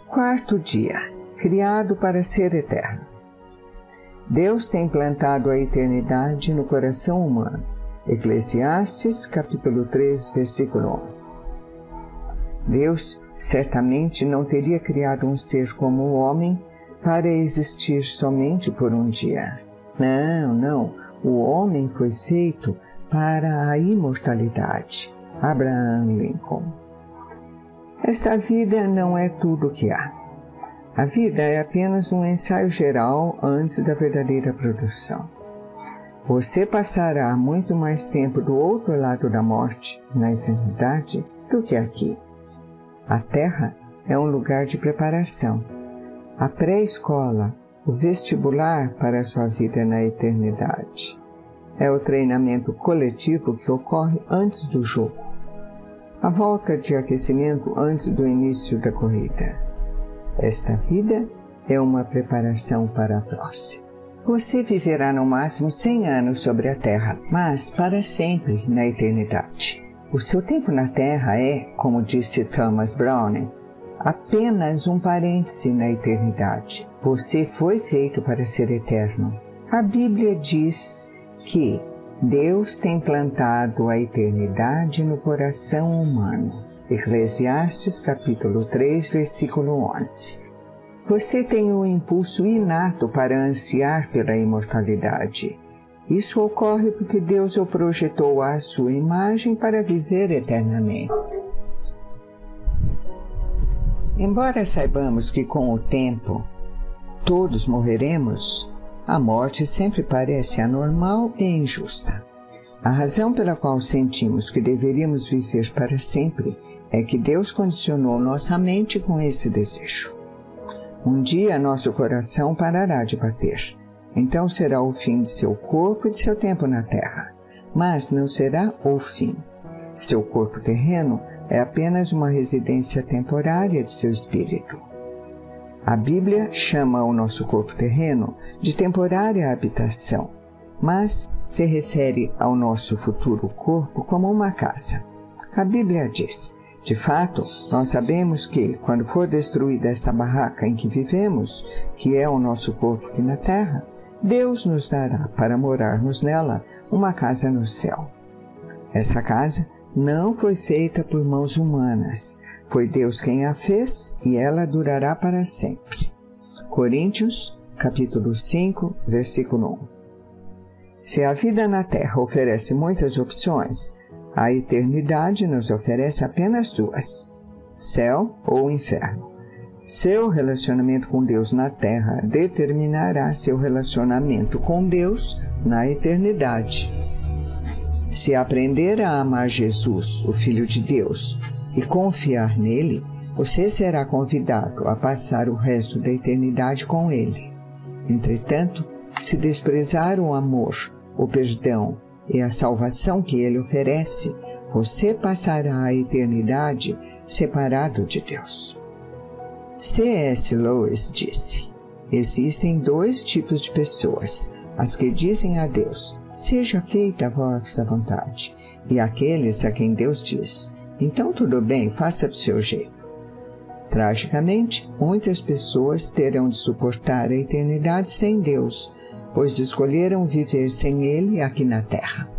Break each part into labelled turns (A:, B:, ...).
A: Quarto dia, criado para ser eterno. Deus tem plantado a eternidade no coração humano. Eclesiastes, capítulo 3, versículo 11. Deus certamente não teria criado um ser como o homem para existir somente por um dia. Não. O homem foi feito para a imortalidade. Abraham Lincoln. Esta vida não é tudo o que há. A vida é apenas um ensaio geral antes da verdadeira produção. Você passará muito mais tempo do outro lado da morte, na eternidade, do que aqui. A Terra é um lugar de preparação. A pré-escola, o vestibular para a sua vida na eternidade. É o treinamento coletivo que ocorre antes do jogo. A volta de aquecimento antes do início da corrida. Esta vida é uma preparação para a próxima. Você viverá no máximo 100 anos sobre a Terra, mas para sempre na eternidade. O seu tempo na Terra é, como disse Thomas Browne, apenas um parêntese na eternidade. Você foi feito para ser eterno. A Bíblia diz que Deus tem plantado a eternidade no coração humano. Eclesiastes, capítulo 3, versículo 11. Você tem um impulso inato para ansiar pela imortalidade. Isso ocorre porque Deus o projetou à sua imagem para viver eternamente. Embora saibamos que com o tempo todos morreremos, a morte sempre parece anormal e injusta. A razão pela qual sentimos que deveríamos viver para sempre é que Deus condicionou nossa mente com esse desejo. Um dia nosso coração parará de bater. Então será o fim de seu corpo e de seu tempo na terra. Mas não será o fim. Seu corpo terreno é apenas uma residência temporária de seu espírito. A Bíblia chama o nosso corpo terreno de temporária habitação, mas se refere ao nosso futuro corpo como uma casa. A Bíblia diz: de fato, nós sabemos que, quando for destruída esta barraca em que vivemos, que é o nosso corpo aqui na terra, Deus nos dará para morarmos nela uma casa no céu. Essa casa não foi feita por mãos humanas. Foi Deus quem a fez e ela durará para sempre. Coríntios, capítulo 5, versículo 1. Se a vida na Terra oferece muitas opções, a eternidade nos oferece apenas duas: céu ou inferno. Seu relacionamento com Deus na Terra determinará seu relacionamento com Deus na eternidade. Se aprender a amar Jesus, o Filho de Deus, e confiar nele, você será convidado a passar o resto da eternidade com ele. Entretanto, se desprezar o amor, o perdão e a salvação que ele oferece, você passará a eternidade separado de Deus. C.S. Lewis disse: existem dois tipos de pessoas, as que dizem a Deus: seja feita a vossa vontade, e aqueles a quem Deus diz: então tudo bem, faça do seu jeito. Tragicamente, muitas pessoas terão de suportar a eternidade sem Deus, pois escolheram viver sem Ele aqui na Terra.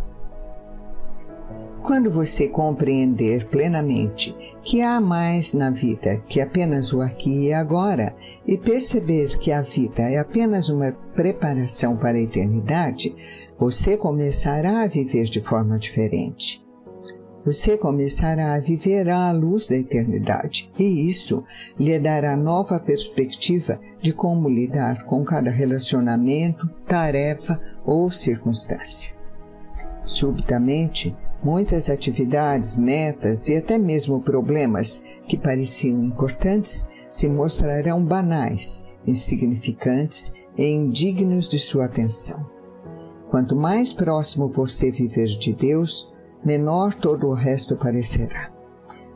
A: Quando você compreender plenamente que há mais na vida que apenas o aqui e agora, e perceber que a vida é apenas uma preparação para a eternidade, você começará a viver de forma diferente. Você começará a viver à luz da eternidade, e isso lhe dará nova perspectiva de como lidar com cada relacionamento, tarefa ou circunstância. Subitamente, muitas atividades, metas e até mesmo problemas que pareciam importantes se mostrarão banais, insignificantes e indignos de sua atenção. Quanto mais próximo você viver de Deus, menor todo o resto parecerá.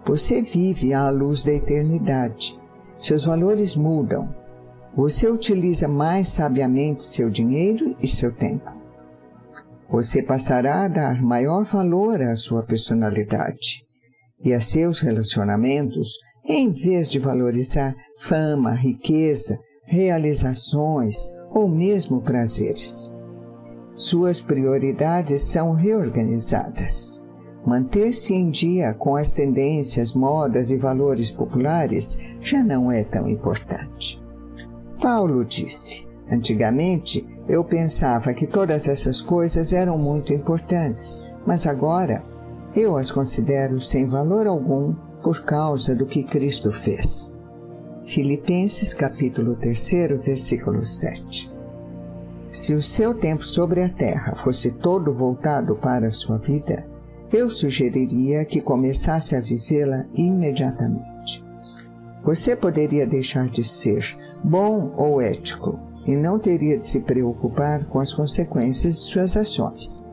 A: Você vive à luz da eternidade. Seus valores mudam. Você utiliza mais sabiamente seu dinheiro e seu tempo. Você passará a dar maior valor à sua personalidade e a seus relacionamentos em vez de valorizar fama, riqueza, realizações ou mesmo prazeres. Suas prioridades são reorganizadas. Manter-se em dia com as tendências, modas e valores populares já não é tão importante. Paulo disse: antigamente eu pensava que todas essas coisas eram muito importantes, mas agora eu as considero sem valor algum por causa do que Cristo fez. Filipenses capítulo 3, versículo 7. Se o seu tempo sobre a terra fosse todo voltado para a sua vida, eu sugeriria que começasse a vivê-la imediatamente. Você poderia deixar de ser bom ou ético e não teria de se preocupar com as consequências de suas ações.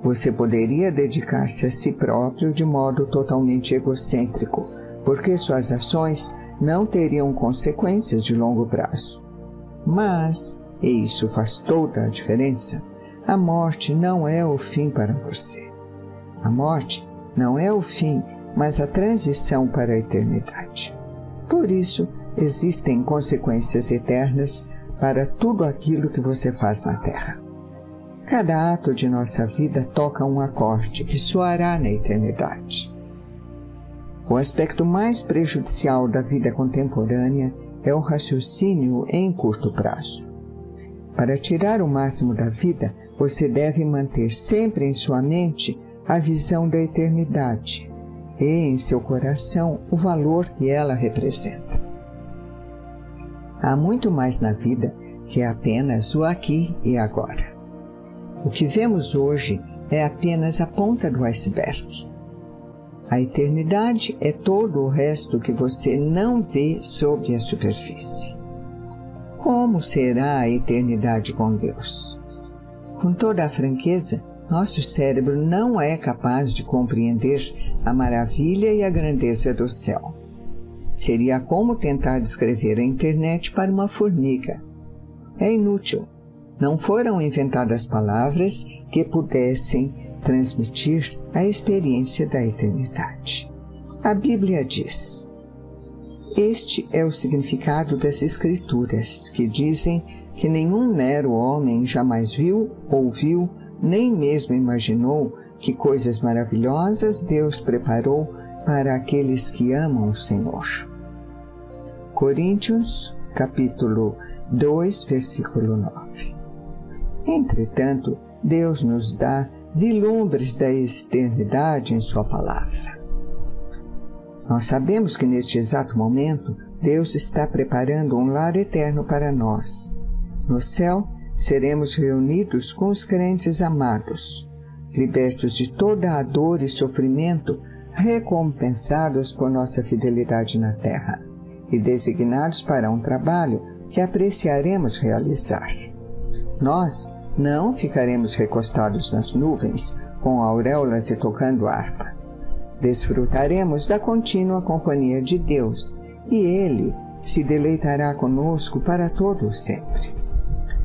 A: Você poderia dedicar-se a si próprio de modo totalmente egocêntrico, porque suas ações não teriam consequências de longo prazo. Mas, e isso faz toda a diferença, a morte não é o fim para você. A morte não é o fim, mas a transição para a eternidade. Por isso, existem consequências eternas para tudo aquilo que você faz na Terra. Cada ato de nossa vida toca um acorde que soará na eternidade. O aspecto mais prejudicial da vida contemporânea é o raciocínio em curto prazo. Para tirar o máximo da vida, você deve manter sempre em sua mente a visão da eternidade e em seu coração o valor que ela representa. Há muito mais na vida que apenas o aqui e agora. O que vemos hoje é apenas a ponta do iceberg. A eternidade é todo o resto que você não vê sob a superfície. Como será a eternidade com Deus? Com toda a franqueza, nosso cérebro não é capaz de compreender a maravilha e a grandeza do céu. Seria como tentar descrever a internet para uma formiga. É inútil. Não foram inventadas palavras que pudessem transmitir a experiência da eternidade. A Bíblia diz: este é o significado das Escrituras, que dizem que nenhum mero homem jamais viu, ouviu, nem mesmo imaginou que coisas maravilhosas Deus preparou para aqueles que amam o Senhor. Coríntios, capítulo 2, versículo 9. Entretanto, Deus nos dá vislumbres da eternidade em sua palavra. Nós sabemos que neste exato momento, Deus está preparando um lar eterno para nós. No céu, seremos reunidos com os crentes amados, libertos de toda a dor e sofrimento, recompensados por nossa fidelidade na terra e designados para um trabalho que apreciaremos realizar. Nós não ficaremos recostados nas nuvens, com auréolas e tocando harpa. Desfrutaremos da contínua companhia de Deus, e Ele se deleitará conosco para todo sempre.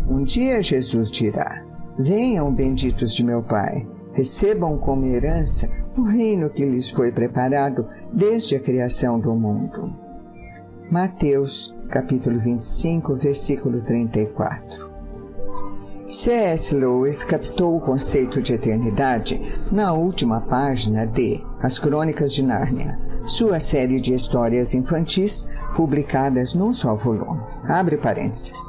A: Um dia Jesus dirá: venham, benditos de meu Pai, recebam como herança o reino que lhes foi preparado desde a criação do mundo. Mateus, capítulo 25, versículo 34. C.S. Lewis captou o conceito de eternidade na última página de As Crônicas de Nárnia, sua série de histórias infantis publicadas num só volume. Abre parênteses.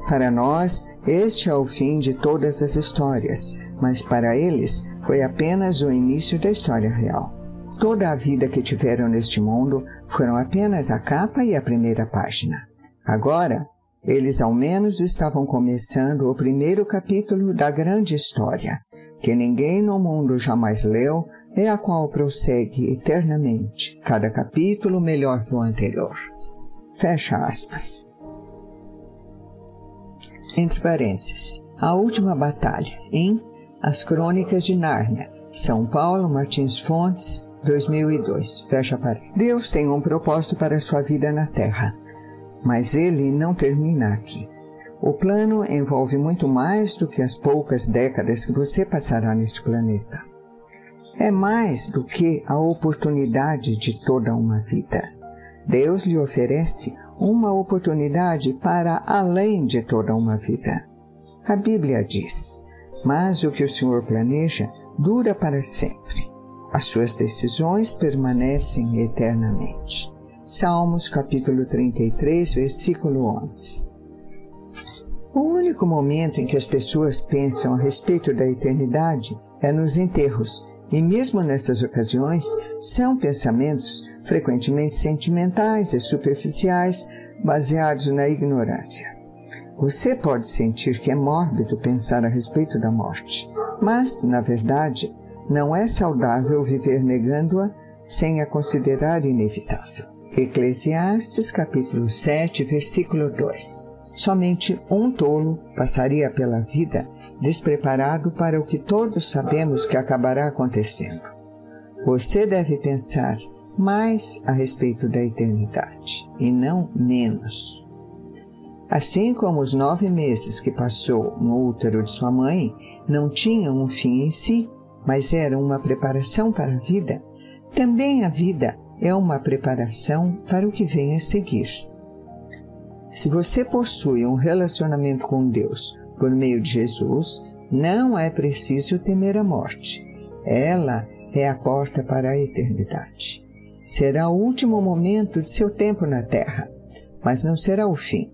A: Para nós, este é o fim de todas as histórias, mas para eles foi apenas o início da história real. Toda a vida que tiveram neste mundo foram apenas a capa e a primeira página. Agora, eles ao menos estavam começando o primeiro capítulo da grande história, que ninguém no mundo jamais leu e a qual prossegue eternamente, cada capítulo melhor que o anterior. Fecha aspas. Entre parênteses, A Última Batalha, em As Crônicas de Nárnia, São Paulo, Martins Fontes, 2002. Fecha parênteses. Deus tem um propósito para a sua vida na Terra, mas ele não termina aqui. O plano envolve muito mais do que as poucas décadas que você passará neste planeta. é mais do que a oportunidade de toda uma vida. Deus lhe oferece uma oportunidade para além de toda uma vida. A Bíblia diz: mas o que o Senhor planeja dura para sempre. As suas decisões permanecem eternamente. Salmos capítulo 33, versículo 11. O único momento em que as pessoas pensam a respeito da eternidade é nos enterros, e mesmo nessas ocasiões são pensamentos frequentemente sentimentais e superficiais, baseados na ignorância. Você pode sentir que é mórbido pensar a respeito da morte, mas, na verdade, não é saudável viver negando-a sem a considerar inevitável. Eclesiastes capítulo 7, versículo 2. Somente um tolo passaria pela vida despreparado para o que todos sabemos que acabará acontecendo. Você deve pensar mais a respeito da eternidade, e não menos. Assim como os 9 meses que passou no útero de sua mãe não tinham um fim em si, mas eram uma preparação para a vida, também a vida é uma preparação para o que vem a seguir. Se você possui um relacionamento com Deus por meio de Jesus, não é preciso temer a morte. Ela é a porta para a eternidade. Será o último momento de seu tempo na terra, mas não será o fim.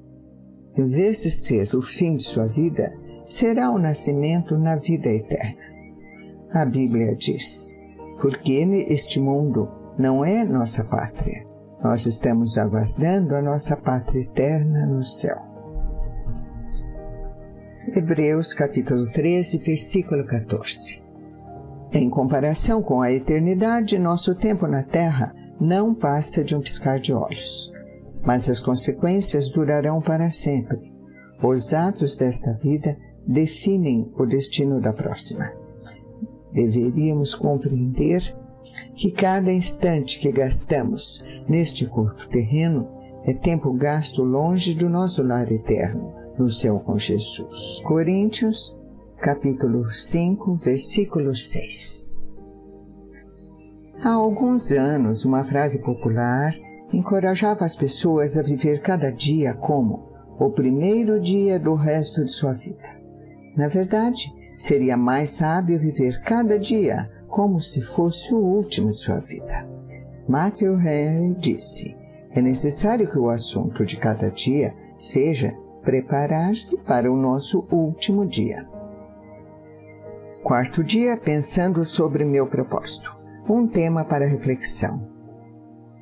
A: Em vez de ser o fim de sua vida, será o nascimento na vida eterna. A Bíblia diz: porque este mundo não é nossa pátria. Nós estamos aguardando a nossa pátria eterna no céu. Hebreus capítulo 13, versículo 14. Em comparação com a eternidade, nosso tempo na terra não passa de um piscar de olhos, mas as consequências durarão para sempre. Os atos desta vida definem o destino da próxima. Deveríamos compreender que cada instante que gastamos neste corpo terreno é tempo gasto longe do nosso lar eterno, no céu com Jesus. Coríntios, capítulo 5, versículo 6. Há alguns anos, uma frase popular encorajava as pessoas a viver cada dia como o primeiro dia do resto de sua vida. Na verdade, seria mais sábio viver cada dia como se fosse o último de sua vida. Matthew Henry disse: é necessário que o assunto de cada dia seja preparar-se para o nosso último dia. Quarto dia, pensando sobre meu propósito. Um tema para reflexão.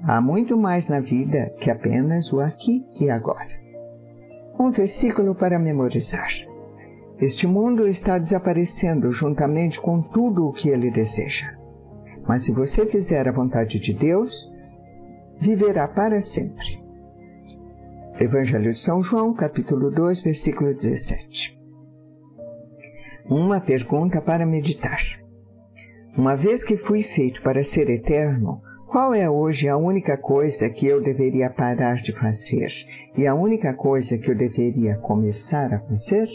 A: Há muito mais na vida que apenas o aqui e agora. Um versículo para memorizar. Este mundo está desaparecendo juntamente com tudo o que ele deseja. Mas se você fizer a vontade de Deus, viverá para sempre. Evangelho de São João, capítulo 2, versículo 17. Uma pergunta para meditar. Uma vez que fui feito para ser eterno, qual é hoje a única coisa que eu deveria parar de fazer e a única coisa que eu deveria começar a fazer?